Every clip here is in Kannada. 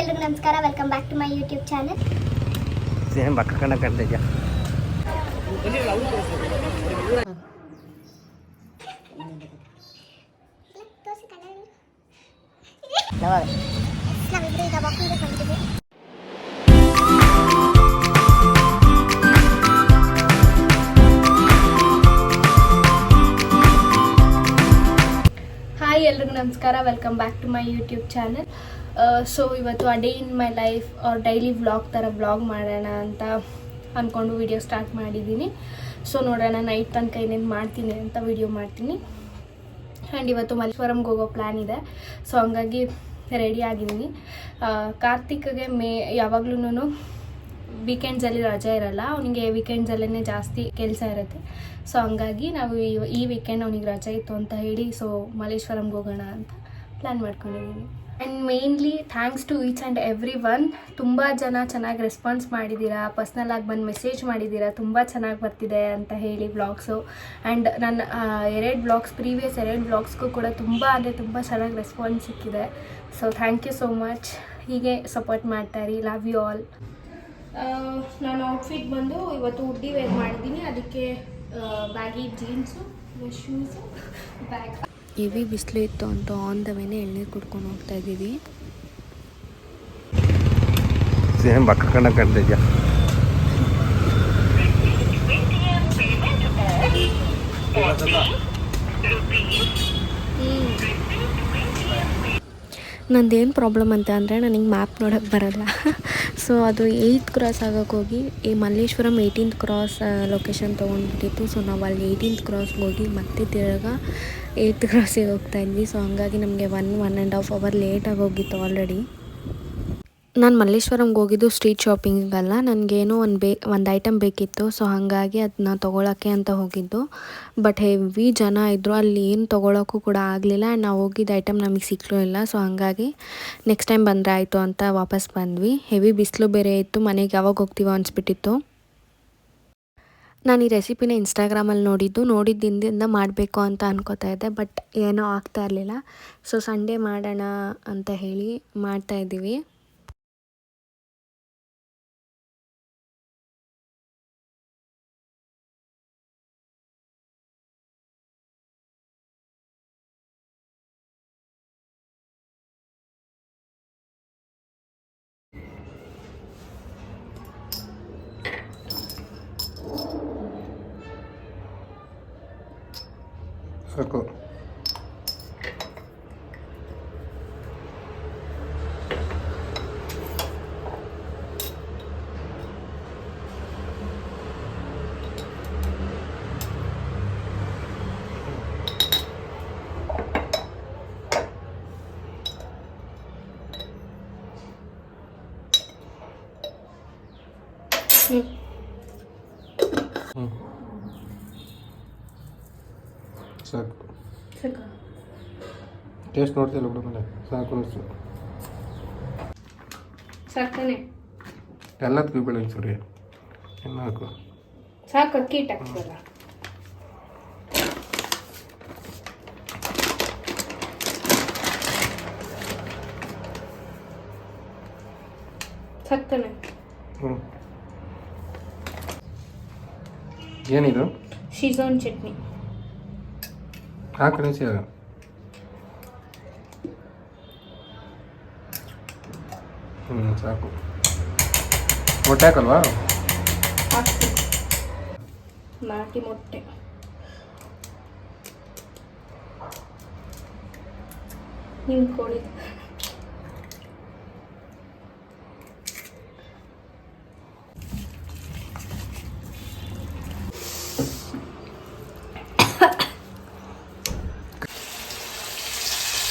ಎಲ್ರಿಗೂ ನಮಸ್ಕಾರ. Welcome back to my YouTube channel. Same ಬಕ್ಕ ಕಣ್ಣ ಕಾಣ್ತಿದ್ಯಾ? ನಾವಿಬ್ಬರು ಈಗ ವಾಕಿಂಗ್ ಬಂದಿದ್ದೀವಿ. ಹಾಯ್ ಎಲ್ರಿಗೂ ನಮಸ್ಕಾರ. Welcome back to my YouTube channel. So ಇವತ್ತು a day in my life or daily vlog ಥರ ವ್ಲಾಗ್ ಮಾಡೋಣ ಅಂತ ಅಂದ್ಕೊಂಡು ವಿಡಿಯೋ ಸ್ಟಾರ್ಟ್ ಮಾಡಿದ್ದೀನಿ. ಸೊ ನೋಡೋಣ ನೈಟ್ ತನಕ ಏನೇನು ಮಾಡ್ತೀನಿ ಅಂತ ವಿಡಿಯೋ ಮಾಡ್ತೀನಿ. ಆ್ಯಂಡ್ ಇವತ್ತು ಮಲ್ಲೇಶ್ವರಂಗೆ ಹೋಗೋ ಪ್ಲ್ಯಾನ್ ಇದೆ. ಸೊ ಹಂಗಾಗಿ ರೆಡಿ ಆಗಿದ್ದೀನಿ. ಕಾರ್ತಿಕ್ಗೆ ಯಾವಾಗ್ಲೂ ವೀಕೆಂಡ್ಸಲ್ಲಿ ರಜೆ ಇರಲ್ಲ. ಅವನಿಗೆ ವೀಕೆಂಡ್ಸಲ್ಲೇ ಜಾಸ್ತಿ ಕೆಲಸ ಇರುತ್ತೆ. ಸೊ ಹಂಗಾಗಿ ನಾವು ಈ ವೀಕೆಂಡ್ ಅವನಿಗೆ ರಜೆ ಇತ್ತು ಅಂತ ಹೇಳಿ ಸೊ ಮಲ್ಲೇಶ್ವರಂಗೆ ಹೋಗೋಣ ಅಂತ ಪ್ಲ್ಯಾನ್ ಮಾಡ್ಕೊಂಡಿದ್ದೀನಿ. And mainly thanks to each and every one. ತುಂಬ ಜನ ಚೆನ್ನಾಗಿ ರೆಸ್ಪಾನ್ಸ್ ಮಾಡಿದ್ದೀರಾ, ಪರ್ಸ್ನಲಾಗಿ ಬಂದು ಮೆಸೇಜ್ ಮಾಡಿದ್ದೀರಾ, ತುಂಬ ಚೆನ್ನಾಗಿ ಬರ್ತಿದೆ ಅಂತ ಹೇಳಿ ವ್ಲಾಗ್ಸು. ಆ್ಯಂಡ್ ನನ್ನ ಪ್ರೀವಿಯಸ್ ಎರಡು ವ್ಲಾಗ್ಸ್ಗೂ ಕೂಡ ತುಂಬ ಚೆನ್ನಾಗಿ ರೆಸ್ಪಾನ್ಸ್ ಸಿಕ್ಕಿದೆ. So thank you so much. ಹೀಗೆ ಸಪೋರ್ಟ್ ಮಾಡ್ತಾಯಿರಿ. Love you all. ನಾನು ಔಟ್ಫಿಟ್ ಬಂದು ಇವತ್ತು ಉಡ್ಡಿ ವೇರ್ ಮಾಡಿದ್ದೀನಿ. ಅದಕ್ಕೆ baggy jeans, shoes, bag. Heavy ಬಿಸಿಲು ಇತ್ತು ಅಂತ ಆನ್ ದ ವೇನೆ ಎಳ್ನೀರು ಕುಡ್ಕೊಂಡು ಹೋಗ್ತಾ ಇದ್ದೀವಿ. ಸೇಮ್ ಬಕ್ಕ ಕಣ್ಣ ಕಾಣ್ತಿದ್ಯಾ? ನಂದೇನು ಪ್ರಾಬ್ಲಮ್ ಅಂತ ಅಂದರೆ ನನಗೆ ಮ್ಯಾಪ್ ನೋಡೋಕ್ಕೆ ಬರಲ್ಲ. ಸೊ ಅದು 8th ಕ್ರಾಸ್ ಆಗೋಕ್ಕೆ ಹೋಗಿ ಈ ಮಲ್ಲೇಶ್ವರಂ 18th ಕ್ರಾಸ್ ಲೊಕೇಶನ್ ತೊಗೊಂಡ್ಬಿಟ್ಟಿತ್ತು. ಸೊ ನಾವು ಅಲ್ಲಿ 18th ಕ್ರಾಸ್ಗೆ ಹೋಗಿ ಮತ್ತೆ ತಿರ್ಗಾ 8th ಕ್ರಾಸಿಗೆ ಹೋಗ್ತಾ ಇದ್ವಿ. ಸೊ ಹಂಗಾಗಿ ನಮಗೆ 1.5 ಅವರ್ ಲೇಟಾಗಿ ಹೋಗಿತ್ತು ಆಲ್ರೆಡಿ. ನಾನು ಮಲ್ಲೇಶ್ವರಂಗೆ ಹೋಗಿದ್ದು ಸ್ಟ್ರೀಟ್ ಶಾಪಿಂಗಲ್ಲ, ನನಗೇನೋ ಒಂದು ಐಟಮ್ ಬೇಕಿತ್ತು. ಸೊ ಹಾಗಾಗಿ ಅದನ್ನ ತೊಗೊಳಕ್ಕೆ ಅಂತ ಹೋಗಿದ್ದು. ಬಟ್ ಹೆವಿ ಜನ ಇದ್ದರು, ಅಲ್ಲಿ ಏನು ತೊಗೊಳಕ್ಕೂ ಕೂಡ ಆಗಲಿಲ್ಲ. ಆ್ಯಂಡ್ ನಾವು ಹೋಗಿದ್ದ ಐಟಮ್ ನಮಗೆ ಸಿಕ್ಕಲೂ ಇಲ್ಲ. ಸೊ ಹಾಗಾಗಿ ನೆಕ್ಸ್ಟ್ ಟೈಮ್ ಬಂದರೆ ಆಯಿತು ಅಂತ ವಾಪಸ್ ಬಂದ್ವಿ. ಹೆವಿ ಬಿಸಿಲು ಬೇರೆ ಇತ್ತು, ಮನೆಗೆ ಯಾವಾಗ ಹೋಗ್ತೀವೋ ಅನಿಸ್ಬಿಟ್ಟಿತ್ತು. ನಾನು ಈ ರೆಸಿಪಿನ ಇನ್ಸ್ಟಾಗ್ರಾಮಲ್ಲಿ ನೋಡಿದ್ದಿಂದ ಮಾಡಬೇಕು ಅಂತ ಅನ್ಕೋತಾ ಇದ್ದೆ. ಬಟ್ ಏನೋ ಆಗ್ತಾ ಇರಲಿಲ್ಲ. ಸೊ ಸಂಡೇ ಮಾಡೋಣ ಅಂತ ಹೇಳಿ ಮಾಡ್ತಾಯಿದ್ದೀವಿ. ಸಾಕು. ಸಾಕು. ಟೇಸ್ಟ್ ನೋಡ್ತಿಲ್ಲ ಬಿಡು, ಮೇಲೆ ಸಾಕು ಅನಿಸ್ತು. ಸಾಕಾನೆ ಎಲ್ಲದಕ್ಕೂ ಬೆಳಗ್ಗೆ ಸರಿ ಇನ್ನು ಹಾಕು. ಸಾಕು. ಅಕ್ಕಿ ಹಿಟ್ಟು ಹಾಕ್ಸಲ್ಲ. ಸಾಕಾನೆ. ಏನಿದು? ಶಿಝೋನ್ ಚಟ್ನಿ ಹಾಕು ನಿಮಿಷ. ಸಾಕು. ಮೊಟ್ಟೆ ಹಾಕಲ್ವಾ? ಹಾಕ್ತೀನಿ. ನಾಟಿ ಮೊಟ್ಟೆ. ನಿಮ್ಮ ಕೋಳಿ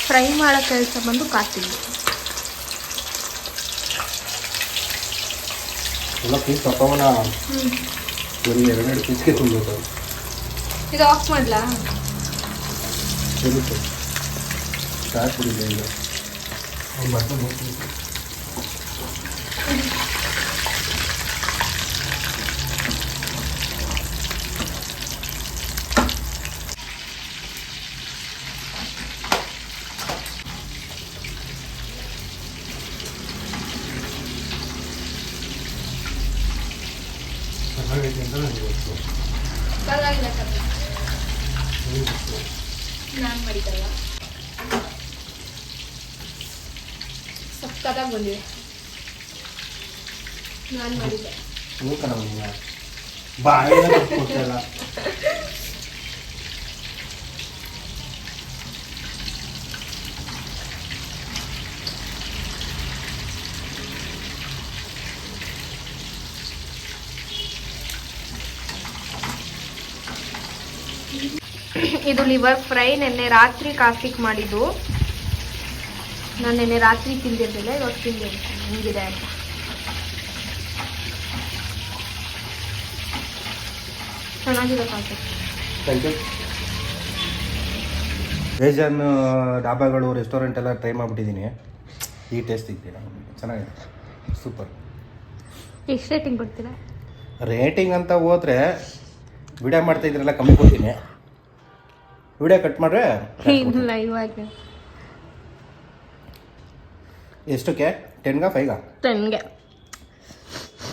ಫ್ರೈ ಮಾಡೋ ಕೆಲಸ ಬಂದು ಕಾಸ್ತಿದ್ವಿ. ಎಲ್ಲ ಪೀಸ್ ತಗೊಂಡ ಬರೀ 2 ಪೀಸ್ಗೆ ತುಂಬಬೇಕು. ಇದು ಆಫ್ ಮಾಡಲಾ? ಸರಿ ಸರಿ ಸಾಕು ಬಿಡಿ. ಈಗ ಬಟ್ಟೆ ಹೋಗ್ತೀನಿ. ಮಾಡಿದ್ದೆ ಅಂತ ನನಗೆ ಗೊತ್ತು. ಪರವಾಗಿಲ್ಲ ಕಬ್ಬ ನಿನಗೆ ಗೊತ್ತು. ನಾನು ಮಾಡಿದ್ದಲ್ಲ ಸಕ್ಕತ್ತಾಗಿ ಬಂದಿದೆ. ನಾನು ಮಾಡಿದ್ದೆ. ಮೂಕ ನಮಗೆ ಬಾಯಿನ ಕೊಟ್ಟಲ್ಲ. ಇದು ಲಿವರ್ ಫ್ರೈ ನೆನ್ನೆ ರಾತ್ರಿ ಕಾಫಿಗೆ ಮಾಡಿದ್ದು. ನಾನು ನೆನ್ನೆ ರಾತ್ರಿ ತಿಂದಿರಲಿಲ್ಲ, ಇವಾಗ ತಿಂದಿರ್ತೀನಿ ಹೆಂಗಿದೆ ಅಂತ. ಚೆನ್ನಾಗಿದೆ ಕಾಫಿ. Thank you. ವೇಜನ್ ಡಾಬಾಗಳು ರೆಸ್ಟೋರೆಂಟ್ ಎಲ್ಲ ಟ್ರೈ ಮಾಡಿಬಿಟ್ಟಿದ್ದೀನಿ. ಈ ಟೇಸ್ಟ್ ಇದ್ದೀನಿ, ಚೆನ್ನಾಗಿದೆ, ಸೂಪರ್. ಎಷ್ಟು ರೇಟಿಂಗ್ ಕೊಡ್ತೀರಾ? ರೇಟಿಂಗ್ ಅಂತ ಹೋದ್ರೆ ವಿಡಿಯೋ ಮಾಡ್ತಾ ಇದ್ರೆಲ್ಲ ಕಮ್ಮಿ ಕೊಡ್ತೀನಿ. ವಿಡಿಯೋ ಕಟ್ ಮಾಡ್ರೆ ಇಲ್ಲ ಇವಾಗ ಎಷ್ಟಕ್ಕೆ? 10ಗ 5ಗ? 10ಗೆ.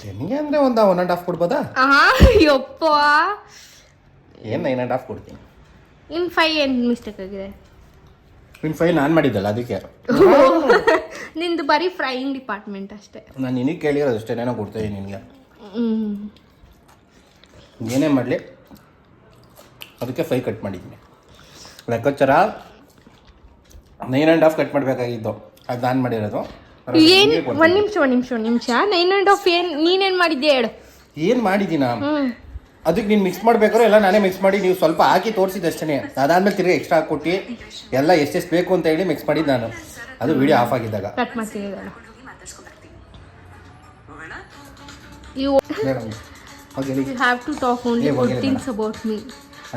10ಗೆ ಅಂದರೆ ಒಂದು 1.5 ಕೊಡ್ಬೋದಾ? ಯಪ್ಪ ಏನು 9.5 ಕೊಡ್ತೀನಿ. ಇನ್ನು 5 ಏನು ಮಿಸ್ಟೇಕ್ ಆಗಿದೆ? ಇನ್ನು 5 ನಾನು ಮಾಡಿದ್ದಲ್ಲ ಅದಕ್ಕೆ. ನಿಂದು ಬರೀ ಫ್ರೈಯಿಂಗ್ ಡಿಪಾರ್ಟ್ಮೆಂಟ್ ಅಷ್ಟೇ. ನಾನು ನಿನಗೆ ಕೇಳಿರೋದು ಅಷ್ಟೇ, ಏನೋ ಕೊಡ್ತಾಯಿದ್ದೀನಿ ನಿನಗೆ. ಏನೇ ಮಾಡಲಿ ಅದಕ್ಕೆ 5 ಕಟ್ ಮಾಡಿದ್ದೀನಿ. ಲೆಕ್ಕಾಚಾರ 9.5 ಕಟ್ ಮಾಡಬೇಕಾಗಿದ್ದು, ಅದು ನಾನು ಮಾಡಿರೋದು. ಏನು ಒಂದು ನಿಮಿಷ 9.5 ಏನು ನೀನೇನು ಮಾಡಿದ್ದೆ ಹೇಳು. ಏನು ಮಾಡಿದ್ದೀನ? ಅದಕ್ಕೆ ನೀನು ಮಿಕ್ಸ್ ಮಾಡ್ಬೇಕಾದ್ರೆ ಎಲ್ಲ ನಾನೇ ಮಿಕ್ಸ್ ಮಾಡಿ ನೀವು ಸ್ವಲ್ಪ ಹಾಕಿ ತೋರಿಸಿದ್ದು ಅಷ್ಟೇ. ಅದಾದ್ಮೇಲೆ ತಿರ್ಗಿ ಎಕ್ಸ್ಟ್ರಾ ಹಾಕ್ಕೊಟ್ಟು ಎಲ್ಲ ಎಷ್ಟೆಷ್ಟು ಬೇಕು ಅಂತ ಹೇಳಿ ಮಿಕ್ಸ್ ಮಾಡಿದ್ದು ನಾನು. ಅದು ವಿಡಿಯೋ ಆಫ್ ಆಗಿದ್ದಾಗ. ಕಟ್ ಮಾಡ್ತೀನಿ.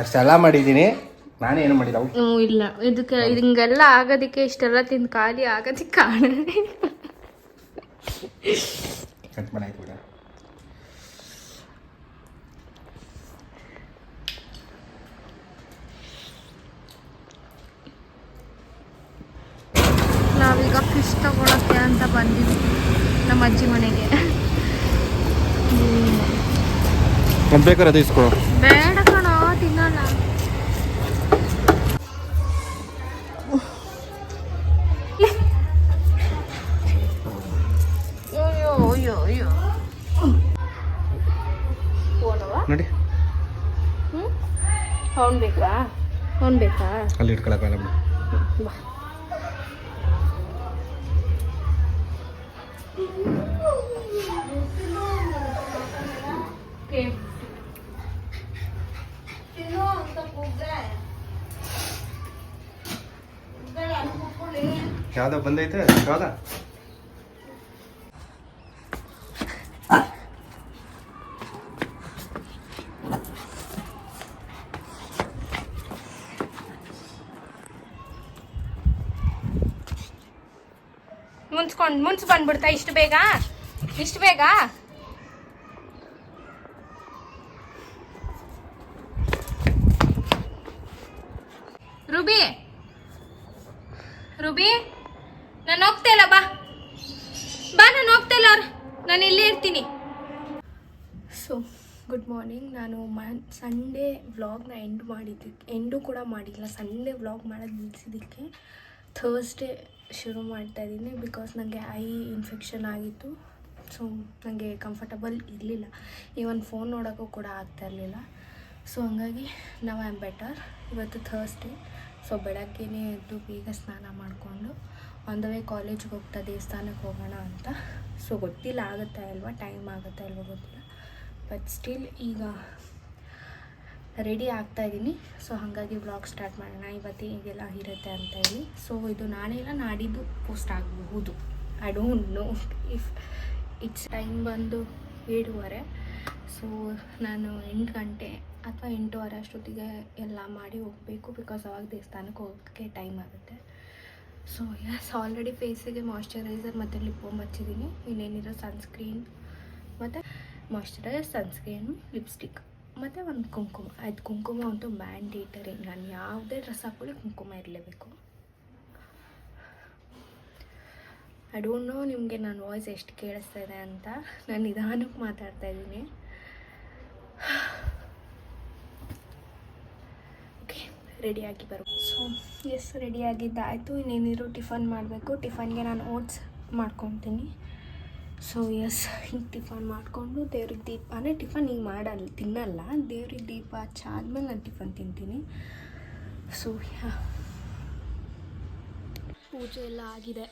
ಅಷ್ಟೆಲ್ಲ ಮಾಡಿದ್ದೀನಿ, ನಾನೇನು ಮಾಡಿಲ್ಲ. ಇಲ್ಲ ಇದಕ್ಕೆ ಹಿಂಗೆಲ್ಲ ಆಗೋದಕ್ಕೆ ಇಷ್ಟೆಲ್ಲ ತಿಂದು ಖಾಲಿ ಆಗೋದಕ್ಕೆ ಕಾರಣ. ಕಟ್ ಮಾಡಾಯ್ತು ಬಿಡ. ನಾವೀಗ ಫಿಶ್ ತಗೊಳಕ್ಕೆ ಅಂತ ಬಂದಿದ್ವಿ ನಮ್ಮ ಅಜ್ಜಿ ಮನೆಗೆ. ಬೇಕಾದ್ರೆ ಅದು ಇಸ್ಕೊ. ಬೇಡ ಕಣೋ, ತಿನ್ನಲ್ಲ. ನೋಡಿ ಅವ್ನು ಬೇಕಾ ಅಲ್ಲಿ ಇಟ್ಕೊಳಕ್ಕಲ್ಲ ಬಿಡು. ಬಾ. ಯಾವ್ದೋ ಬಂದೈತೆ ಯಾವ್ದ? ಮುನ್ಸ್ ಬಂದ್ಬಿಡ್ತಾ ಇಷ್ಟು ಬೇಗ? ರೂಬಿ ನಾನು ಹೋಗ್ತಾ ಇಲ್ಲ. ಬಾ ನಾನು ಹೋಗ್ತಾ ಇಲ್ಲ, ನಾನು ಇಲ್ಲೇ ಇರ್ತೀನಿ. So good morning. ನಾನು ಸಂಡೇ ವ್ಲಾಗ್ನ ಎಂಡು ಕೂಡ ಮಾಡಿಲ್ಲ. ಸಂಡೇ ವ್ಲಾಗ್ ಮಾಡೋದು ನಿಲ್ಲಿಸಿದ್ದಕ್ಕೆ ಥರ್ಸ್ಡೇ ಶುರು ಮಾಡ್ತಾಯಿದ್ದೀನಿ. ಬಿಕಾಸ್ ನನಗೆ ಐ ಇನ್ಫೆಕ್ಷನ್ ಆಗಿತ್ತು. ಸೊ ನನಗೆ ಕಂಫರ್ಟಬಲ್ ಇರಲಿಲ್ಲ, ಈವನ್ ಫೋನ್ ನೋಡೋಕ್ಕೂ ಕೂಡ ಆಗ್ತಾಯಿರಲಿಲ್ಲ. ಸೊ ಹಂಗಾಗಿ ನಾವು ಐ ಆಮ್ ಬೆಟರ್. ಇವತ್ತು ಥರ್ಸ್ಡೇ. ಸೊ ಬೆಳಗ್ಗೆನೇ ಎದ್ದು ಬೇಗ ಸ್ನಾನ ಮಾಡಿಕೊಂಡು ಆನ್ ದ ವೇ ಕಾಲೇಜ್ಗೆ ಹೋಗ್ತಾ ದೇವಸ್ಥಾನಕ್ಕೆ ಹೋಗೋಣ ಅಂತ. ಸೊ ಗೊತ್ತಿಲ್ಲ ಆಗುತ್ತಾ ಅಲ್ವಾ, ಟೈಮ್ ಆಗುತ್ತಾ ಅಲ್ವಾ ಗೊತ್ತಿಲ್ಲ, ಬಟ್ ಸ್ಟಿಲ್ ಈಗ ರೆಡಿ ಆಗ್ತಾಯಿದ್ದೀನಿ. ಸೊ ಹಾಗಾಗಿ ವ್ಲಾಗ್ ಸ್ಟಾರ್ಟ್ ಮಾಡೋಣ ಇವತ್ತು ಹೀಗೆಲ್ಲ ಇರುತ್ತೆ ಅಂತ ಹೇಳಿ. ಸೊ ಇದು ನಾಳೆಲ್ಲ ನಾಡಿದ್ದು ಪೋಸ್ಟ್ ಆಗಬಹುದು. I don't know if it's time ಬಂದು 7:30. ಸೊ ನಾನು 8 ಗಂಟೆ ಅಥವಾ 8:15 ಅಷ್ಟೊತ್ತಿಗೆ ಎಲ್ಲ ಮಾಡಿ ಹೋಗಬೇಕು. ಬಿಕಾಸ್ ಅವಾಗ ದೇವಸ್ಥಾನಕ್ಕೆ ಹೋಗೋಕ್ಕೆ ಟೈಮ್ ಆಗುತ್ತೆ. ಸೊ ಎಸ್, ಆಲ್ರೆಡಿ ಫೇಸಿಗೆ ಮಾಯ್ಶ್ಚರೈಸರ್ ಮತ್ತು ಲಿಪ್ ಬಾಮ್ ಹಚ್ಚಿದ್ದೀನಿ. ಇನ್ನೇನಿರೋ ಸನ್ಸ್ಕ್ರೀನ್ ಮತ್ತು ಮಾಯ್ಶ್ಚರೈಸರ್, ಸನ್ಸ್ಕ್ರೀನ್, ಲಿಪ್ಸ್ಟಿಕ್ ಮತ್ತು ಒಂದು ಕುಂಕುಮ. ಅದು ಕುಂಕುಮ ಅಂತೂ ಮ್ಯಾಂಡೇಟರಿ. ನಾನು ಯಾವುದೇ ಡ್ರೆಸ್ ಹಾಕೊಳ್ಳಿ ಕುಂಕುಮ ಇರಲೇಬೇಕು. ಐ ಡೋಂಟ್ ನೋ ನಿಮಗೆ ನನ್ನ ವಾಯ್ಸ್ ಎಷ್ಟು ಕೇಳಿಸ್ತಾ ಇದೆ ಅಂತ. ನಾನು ನಿಧಾನಕ್ಕೆ ಮಾತಾಡ್ತಾಯಿದ್ದೀನಿ. ರೆಡಿಯಾಗಿ ಬರು. ಸೊ ಎಸ್, ರೆಡಿಯಾಗಿದ್ದಾಯಿತು. ಇನ್ನೇನಿದ್ರು ಟಿಫನ್ ಮಾಡಬೇಕು. ಟಿಫನ್ಗೆ ನಾನು ಓಟ್ಸ್ ಮಾಡ್ಕೊತೀನಿ. ಸೊ ಎಸ್, ಈಗ ಟಿಫನ್ ಮಾಡಿಕೊಂಡು ದೇವ್ರಿಗೆ ದೀಪ, ಅಂದರೆ ಟಿಫನ್ ಈಗ ತಿನ್ನಲ್ಲ, ದೇವ್ರಿಗೆ ದೀಪ ಹಚ್ಚಾದ್ಮೇಲೆ ನಾನು ಟಿಫನ್ ತಿಂತೀನಿ. ಸೊ ಪೂಜೆ ಎಲ್ಲ ಆಗಿದೆ.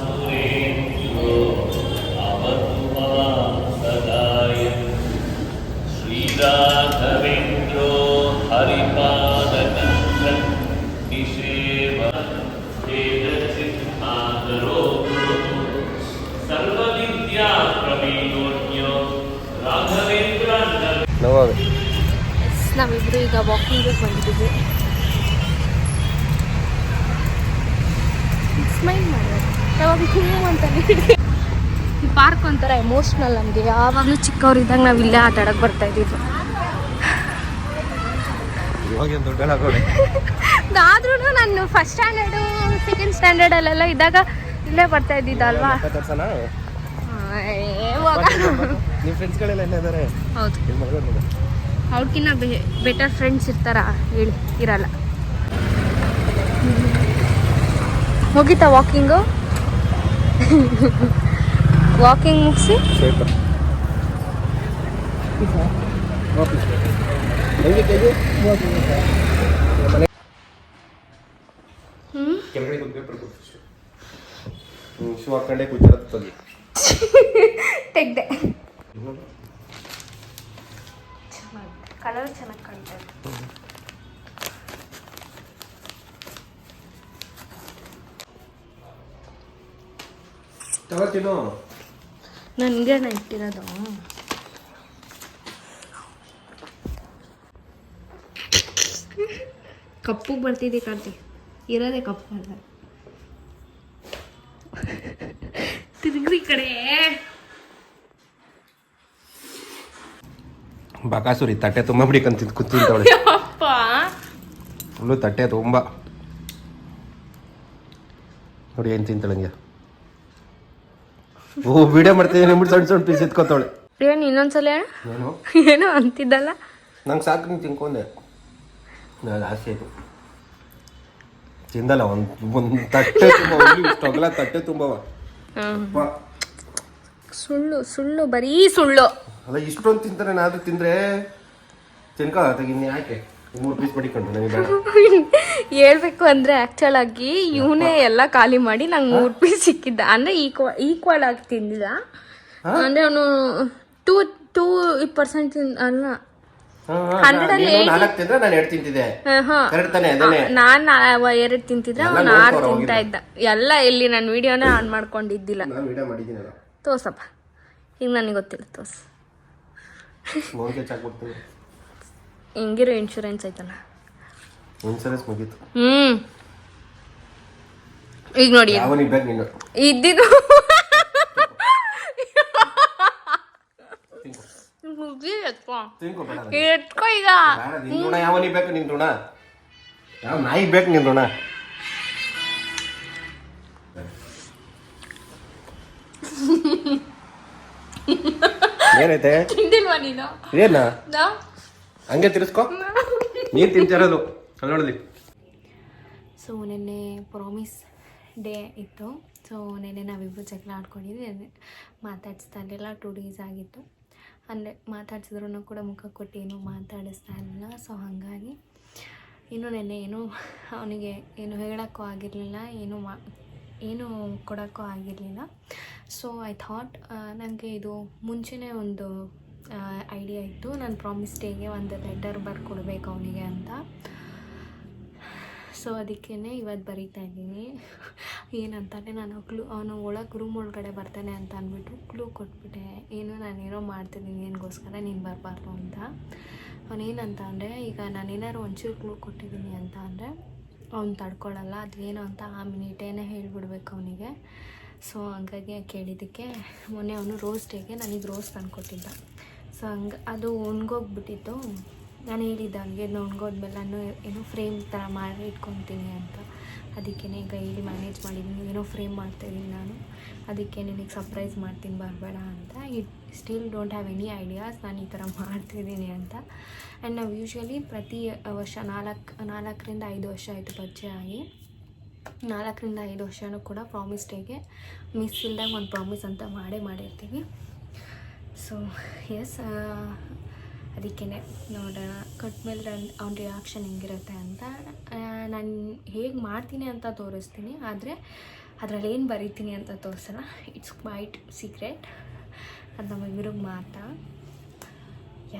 क्षमासुरेन्द्रो अवतु सदाय श्रीराघवेन्द्रो हरिपादकञ्च निषेव तेजचित्तादरो सर्वविद्याप्रवीणोऽन्यो राघवेन्द्र. ನಾವಿಬ್ಬರು ಈಗ ವಾಕಿಂಗಿಗೆ ಬಂದಿದ್ದೀವಿ. ಸ್ಮೈಲ್ ಮಾಡೋದು ಯಾವಾಗ ಹೂವು ಅಂತಾನೆ. ಈ ಪಾರ್ಕ್ ಒಂಥರ ಎಮೋಷ್ನಲ್ ನಮಗೆ. ಯಾವಾಗಲೂ ಚಿಕ್ಕವರಿದ್ದಾಗ ನಾವು ಇಲ್ಲೇ ಆಟ ಆಡೋಕ್ಕೆ ಬರ್ತಾ ಇದ್ದಿದ್ದು. ಆದ್ರೂ ನಾನು ಫಸ್ಟ್ ಸ್ಟ್ಯಾಂಡರ್ಡು ಸೆಕೆಂಡ್ ಸ್ಟ್ಯಾಂಡರ್ಡಲ್ಲೆಲ್ಲ ಇದ್ದಾಗ ಇಲ್ಲೇ ಬರ್ತಾ ಇದ್ದಿದ್ದಲ್ವಾ. ಹೌದು, ಅವ್ರಿಗಿನ್ನ ಬೆಟರ್ ಫ್ರೆಂಡ್ಸ್ ಇರ್ತಾರ ಹೇಳಿ? ಇರಲ್ಲ. ಮುಗೀತಾ ವಾಕಿಂಗು? ವಾಕಿಂಗ್ ಮುಗಿಸಿ ತೆಗ್ದೆ. ಕಲರ್ ಚೆನ್ನಾಗಿ ಕಾಣ್ತಾ ಇದೆ. ನನಗೆ ಇಟ್ಟಿರೋದು. ಕಪ್ಪಗೆ ಬರ್ತಿದ್ದೆ ಕಾರ್ತಿ, ಇರೋದೇ ಕಪ್ಪು ಅಲ್ಲ. ತಿರುಗ್ರಿ ಕಡೆ. ಬಕಾಸುರಿ ತಟ್ಟೆ ತುಂಬ ಬಿಡಿಕಂತ ಕೂತಿಂತವಳೆ. ಫುಲ್ಲು ತಟ್ಟೆ ತುಂಬ ನೋಡಿ ಏನು ತಿಂತಾಳಂಗೆ. ಓ ವಿಡಿಯೋ ಮಾಡ್ತೀನಿ ನಿಮ್ಗೆ ಸಣ್ಣ ಸಣ್ಣ ಪೀಸ್ ಎತ್ಕೊತಾವಳೆ. ಏನು ಇನ್ನೊಂದ್ಸಲ ಏನು ಏನೋ ಅಂತಿದ್ದಲ್ಲ. ನಂಗೆ ಸಾಕು ನೀನು ತಿನ್ಕೊಂಡೆ. ನಾನು ಆಸೆ ಆಯಿತು ತಿಂದಲ್ಲ ಒಂದು ತಟ್ಟೆ ತುಂಬ ಇಷ್ಟೊಗಲ ತಟ್ಟೆ ತುಂಬವ. ಸುಳ್ಳು ಸುಳ್ಳು ಬರೀ ಸುಳ್ಳು. ಅಲ್ಲ ಇಷ್ಟೊಂದು ತಿಂತಾರೆ, ನಾದ್ರು ತಿಂದರೆ ತಿನ್ಕೋ ತೆಗಿನಿ. ಯಾಕೆ 3 ಪೀಸ್ ಮಾಡಿಕೊಂಡು ನನಗೆ ಬೇಡ. ಹೇಳ್ಬೇಕು ಅಂದರೆ ಆ್ಯಕ್ಚುಲ್ ಆಗಿ ಇವನೇ ಎಲ್ಲ ಖಾಲಿ ಮಾಡಿ ನಂಗೆ 3 ಪೀಸ್ ಸಿಕ್ಕಿದ್ದ. ಅಂದರೆ ಈಕ್ವಲ್ ಆಗಿ ತಿಂದಿಲ್ಲ. ಅಂದರೆ ಅವನು 2% ಅಲ್ಲ, 4 ತಿಂದ್ರೆ ನಾನು 2 ತಿಂತಿದ್ದೆ. ನಾನು 2 ತಿಂತಿದ್ರೆ ಅವನು 6 ತಿಂತಾ ಇದ್ದ. ಎಲ್ಲ ಎಲ್ಲಿ ನಾನು ವಿಡಿಯೋನೇ ಆನ್ ಮಾಡ್ಕೊಂಡಿದ್ದಿಲ್ಲ. ತೋರ್ಸಪ್ಪ, ಈಗ ನನಗೆ ಗೊತ್ತಿಲ್ಲ. ತೋರ್ಸು. ಹಿಂಗಿರೋ ಇನ್ಶೂರೆನ್ಸ್ ಐತಲ್ಲ. ಇನ್ಶೂರೆನ್ಸ್ ಮುಗೀತು. ಈಗ ನೋಡಿ ಇದ್ದಿದ್ದು ಎತ್ಕೋ ಈಗ. ಯಾವನಿಗೆ ಬೇಕು ನಿನ್ ಋಣ? ಯಾವ ನಾಯಿಗೆ ಬೇಕು ನಿನ್ ಋಣ? ಏನೈತೆ? ತಿಂದಿಲ್ವಾ ನೀನು? ಏನ ಹಂಗೆ ತಿರ್ಸ್ಕೊ. ನೀನ್ ತಿಂತಿರೋದು ಅಲ್ಲಿ ನೋಡ್ಲಿ. ಸೊ ನೆನ್ನೆ ಪ್ರಾಮಿಸ್ ಡೇ ಇತ್ತು. ಸೊ ನೆನ್ನೆ ನಾವಿಬ್ಬರು ಜಗಳ ಆಡ್ಕೊಂಡಿದ್ವಿ. ಮಾತಾಡಿಸ್ತಾ ಇರಲಿಲ್ಲ. 2 days ಆಗಿತ್ತು. ಅಂದರೆ ಮಾತಾಡ್ಸಿದ್ರು ಕೂಡ ಮುಖ ಕೊಟ್ಟು ಏನೂ ಮಾತಾಡಿಸ್ತಾ ಇರಲಿಲ್ಲ. ಸೊ ಹಾಗಾಗಿ ಇನ್ನೂ ನೆನ್ನೆ ಏನೂ ಅವನಿಗೆ ಏನು ಹೇಳೋಕ್ಕೂ ಆಗಿರಲಿಲ್ಲ, ಏನು ಕೊಡೋಕ್ಕೂ ಆಗಿರಲಿಲ್ಲ. ಸೊ ಐ ಥಾಟ್ ನನಗೆ ಇದು ಮುಂಚೆನೇ ಒಂದು ಐಡಿಯಾ ಇತ್ತು. ನಾನು ಪ್ರಾಮಿಸ್ ಡೇಗೆ ಒಂದು ಲೆಟರ್ ಬರ್ಕೊಡ್ಬೇಕು ಅವನಿಗೆ ಅಂತ. ಸೊ ಅದಕ್ಕೇ ಇವತ್ತು ಬರೀತಾ ಇದ್ದೀನಿ. ಏನಂತಾನೆ ನಾನು ಅವನು ರೂಮ್ ಒಳಗಡೆ ಬರ್ತಾನೆ ಅಂತ ಅಂದ್ಬಿಟ್ಟು ಕ್ಲೂ ಕೊಟ್ಬಿಟ್ಟೆ, ನಾನೇನೋ ಮಾಡ್ತಿದ್ದೀನಿ ಏನಿಗೋಸ್ಕರ ನೀನು ಬರಬಾರ್ದು ಅಂತ. ಅವನೇನಂತ ಅಂದರೆ, ಈಗ ನಾನೇನಾದ್ರು ಒಂಚೂರು ಕ್ಲೂ ಕೊಟ್ಟಿದ್ದೀನಿ ಅಂತ ಅಂದರೆ ಅವ್ನು ತಡ್ಕೊಳ್ಳಲ್ಲ, ಅದೇನು ಅಂತ ಆ ಮಿನಿಟೇನೆ ಹೇಳಿಬಿಡ್ಬೇಕು ಅವನಿಗೆ. ಸೊ ಹಂಗಾಗಿ ಕೇಳಿದ್ದಕ್ಕೆ ಮೊನ್ನೆ ಅವನು ರೋಸ್ ಡೇಗೆ ನನಗೆ ರೋಸ್ ತಂದುಕೊಟ್ಟಿದ್ದ. ಸೊ ಅದು ಒಣಗೋಗ್ಬಿಟ್ಟಿತ್ತು. ನಾನು ಹೇಳಿದ್ದೆ ಅವನಿಗೆ ಒಣಗೋದ್ಮೇಲೆ ನಾನು ಏನೋ ಫ್ರೇಮ್ ಥರ ಮಾಡಿ ಇಟ್ಕೊತೀನಿ ಅಂತ. ಅದಕ್ಕೇ ಈಗ ಹೇಳಿ ಮ್ಯಾನೇಜ್ ಮಾಡಿದ್ದೀನಿ, ಏನೋ ಫ್ರೇಮ್ ಮಾಡ್ತಾಯಿದ್ದೀನಿ ನಾನು, ಅದಕ್ಕೆ ನಿನಗೆ ಸರ್ಪ್ರೈಸ್ ಮಾಡ್ತೀನಿ ಬರಬೇಡ ಅಂತ. Still don't have any ideas ನಾನು ಈ ಥರ ಮಾಡ್ತಿದ್ದೀನಿ ಅಂತ. ಆ್ಯಂಡ್ ನಾವು ಯೂಶ್ವಲಿ ಪ್ರತಿ ವರ್ಷ 4ರಿಂದ 5 ವರ್ಷ ಆಯಿತು ಪರಿಚಯ ಆಗಿ. 4ರಿಂದ 5 ವರ್ಷವೂ ಕೂಡ ಪ್ರಾಮಿಸ್ ಡೇಗೆ ಮಿಸ್ ಇಲ್ದಾಗ ಒಂದು ಪ್ರಾಮಿಸ್ ಅಂತ ಮಾಡಿರ್ತೀವಿ. ಸೊ ಎಸ್, ಅದಕ್ಕೇ ನೋಡೋಣ ಕಟ್ಮೇಲೆ ಅವ್ನ ರಿಯಾಕ್ಷನ್ ಹೆಂಗಿರುತ್ತೆ ಅಂತ. ನಾನು ಹೇಗೆ ಮಾಡ್ತೀನಿ ಅಂತ ತೋರಿಸ್ತೀನಿ, ಆದರೆ ಅದರಲ್ಲಿ ಏನು ಬರೀತೀನಿ ಅಂತ ತೋರಿಸಲ್ಲ. ಇಟ್ಸ್ ಕ್ವೈಟ್ ಸೀಕ್ರೆಟ್, ಅದು ನಮಗಿರೋದು ಮಾತಾ.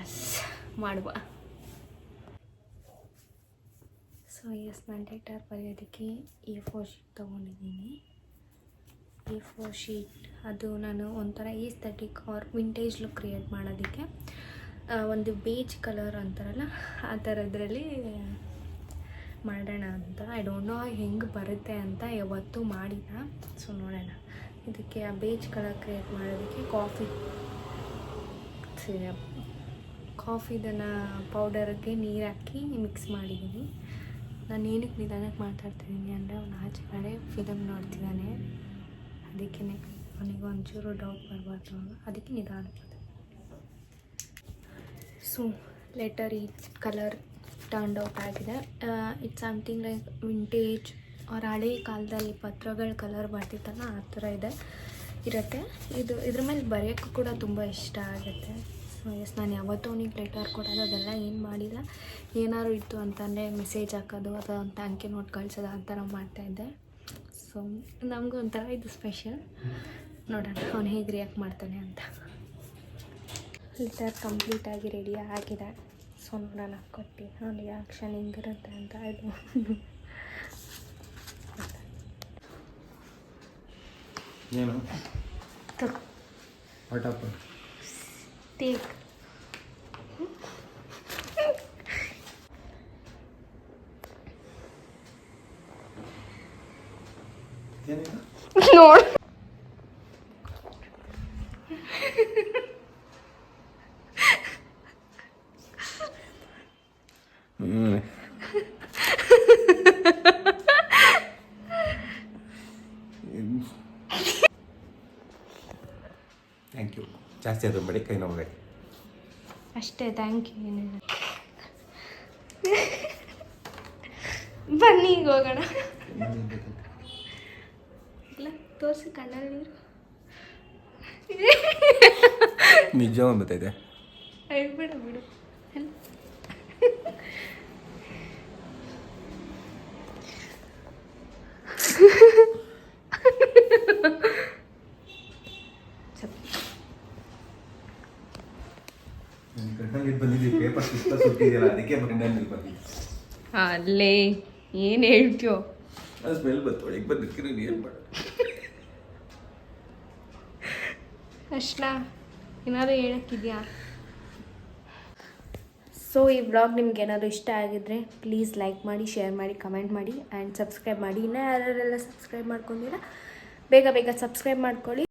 ಎಸ್, ಮಾಡುವ. ಸೊ ಎಸ್, ನಾನು ಲೆಟರ್ ಬರೆಯೋದಕ್ಕೆ A4 ಶೀಟ್ ತೊಗೊಂಡಿದ್ದೀನಿ. A4 ಶೀಟ್ ಅದು ನಾನು ಒಂಥರ aesthetic or vintage look create ಮಾಡೋದಕ್ಕೆ ಒಂದು ಬೇಜ್ ಕಲರ್ ಅಂತಾರಲ್ಲ ಆ ಥರದ್ರಲ್ಲಿ ಮಾಡೋಣ ಅಂತ. ಐ ಡೋಂಟ್ ನೋ ಹೆಂಗೆ ಬರುತ್ತೆ ಅಂತ ಯಾವತ್ತೂ ಮಾಡಿಲ್ಲ. ಸೊ ನೋಡೋಣ. ಇದಕ್ಕೆ ಆ ಬೇಜ್ ಕಲರ್ ಕ್ರಿಯೇಟ್ ಮಾಡೋದಕ್ಕೆ ಕಾಫಿದನ್ನು ಪೌಡರ್ಗೆ ನೀರು ಹಾಕಿ ಮಿಕ್ಸ್ ಮಾಡಿದ್ದೀನಿ. ನಾನು ಏನಕ್ಕೆ ನಿಧಾನಕ್ಕೆ ಮಾತಾಡ್ತಿದ್ದೀನಿ ಅಂದರೆ ಅವನು ಆಚೆ ಕಡೆ ಫಿಲಮ್ ನೋಡ್ತಿದ್ದಾನೆ, ಅದಕ್ಕೇ ಅವನಿಗೆ ಒಂಚೂರು ಡೌಟ್ ಬರಬಾರ್ದು, ಅದಕ್ಕೆ ನಿಧಾನಕ್ಕೆ. ಸೊ ಲೆಟರ್ ಈ ಕಲರ್ ಟರ್ನ್ಡ್ ಔಟ್ ಆಗಿದೆ. ಇಟ್ಸ್ ಸಮಥಿಂಗ್ ಲೈಕ್ ವಿಂಟೇಜ್ ಅವ್ರ ಹಳೆ ಕಾಲದಲ್ಲಿ ಪತ್ರಗಳ ಕಲರ್ ಬರ್ತಿತ್ತಲ್ಲ ಆ ಥರ ಇರುತ್ತೆ. ಇದ್ರ ಮೇಲೆ ಬರೆಯೋಕ್ಕೂ ಕೂಡ ತುಂಬ ಇಷ್ಟ ಆಗುತ್ತೆ. ಸೊ ಎಸ್, ನಾನು ಯಾವತ್ತೂ ಅವನಿಗೆ ಲೆಟರ್ ಕೊಡೋದು ಅದೆಲ್ಲ ಏನು ಮಾಡಿಲ್ಲ. ಏನಾದ್ರು ಇತ್ತು ಅಂತಂದರೆ ಮೆಸೇಜ್ ಹಾಕೋದು ಅಥವಾ ಒಂದು ಥ್ಯಾಂಕ್ ಯು ನೋಟ್ ಕಳಿಸೋದು ಆ ಥರ ಮಾಡ್ತಾಯಿದ್ದೆ. ಸೊ ನಮಗೂ ಒಂಥರ ಇದು ಸ್ಪೆಷಲ್. ನೋಡೋಣ ಅವನು ಹೇಗೆ ರಿಯಾಕ್ಟ್ ಮಾಡ್ತಾನೆ ಅಂತ. ಲೆಟರ್ ಕಂಪ್ಲೀಟಾಗಿ ರೆಡಿ ಆಗಿದೆ. ಸೊ ನೋಡೋಣ ಕೊಟ್ಟು ಅವನ ರಿಯಾಕ್ಷನ್ ಹೆಂಗಿರುತ್ತೆ ಅಂತ. ಇದು ಏನು ವಾಟಪ್ಪ ಟೇಕ್ ನೋಡು. Thank you. ಜಾಸ್ತಿ ಅದು ಬಡಿ ಕೈ ನೋವು ಅಷ್ಟೇ. Thank you. ಏನಿಲ್ಲ, ಬನ್ನಿ ಈಗ ಹೋಗೋಣ. ಇಲ್ಲ ತೋರಿಸಿ ಕಣ್ಣಲ್ಲಿ ನೀರು. ನಿಜ ಬಂದೈತೆ. ಬಿಡು ಬಿಡು. ಬಂದಿದ್ದೀವಿ ಪೇಪರ್ ಸುತ್ತಿದೆಯಲ್ಲ, ಅದಕ್ಕೆ ಬಂದಿದ್ದೀವಿ. ಅಲ್ಲೇ ಏನು ಹೇಳ್ತೀಯೋ ಅದು ಸ್ಮೆಲ್ ಬಂತು, ಒಳಗೆ ಬಂದಿರ್ತೀರಿ ಏನು ಮಾಡ. ಅಷ್ಟಾ ಏನಾದರೂ ಹೇಳೋಕ್ಕಿದೆಯಾ? ಸೊ ಈ ವ್ಲಾಗ್ ನಿಮ್ಗೆ ಏನಾದರೂ ಇಷ್ಟ ಆಗಿದ್ರೆ ಪ್ಲೀಸ್ ಲೈಕ್ ಮಾಡಿ, ಶೇರ್ ಮಾಡಿ, ಕಮೆಂಟ್ ಮಾಡಿ ಆ್ಯಂಡ್ ಸಬ್ಸ್ಕ್ರೈಬ್ ಮಾಡಿ. ಇನ್ನೂ ಯಾರೆಲ್ಲ ಸಬ್ಸ್ಕ್ರೈಬ್ ಮಾಡ್ಕೊಂಡಿರ ಬೇಗ ಬೇಗ ಸಬ್ಸ್ಕ್ರೈಬ್ ಮಾಡ್ಕೊಳ್ಳಿ.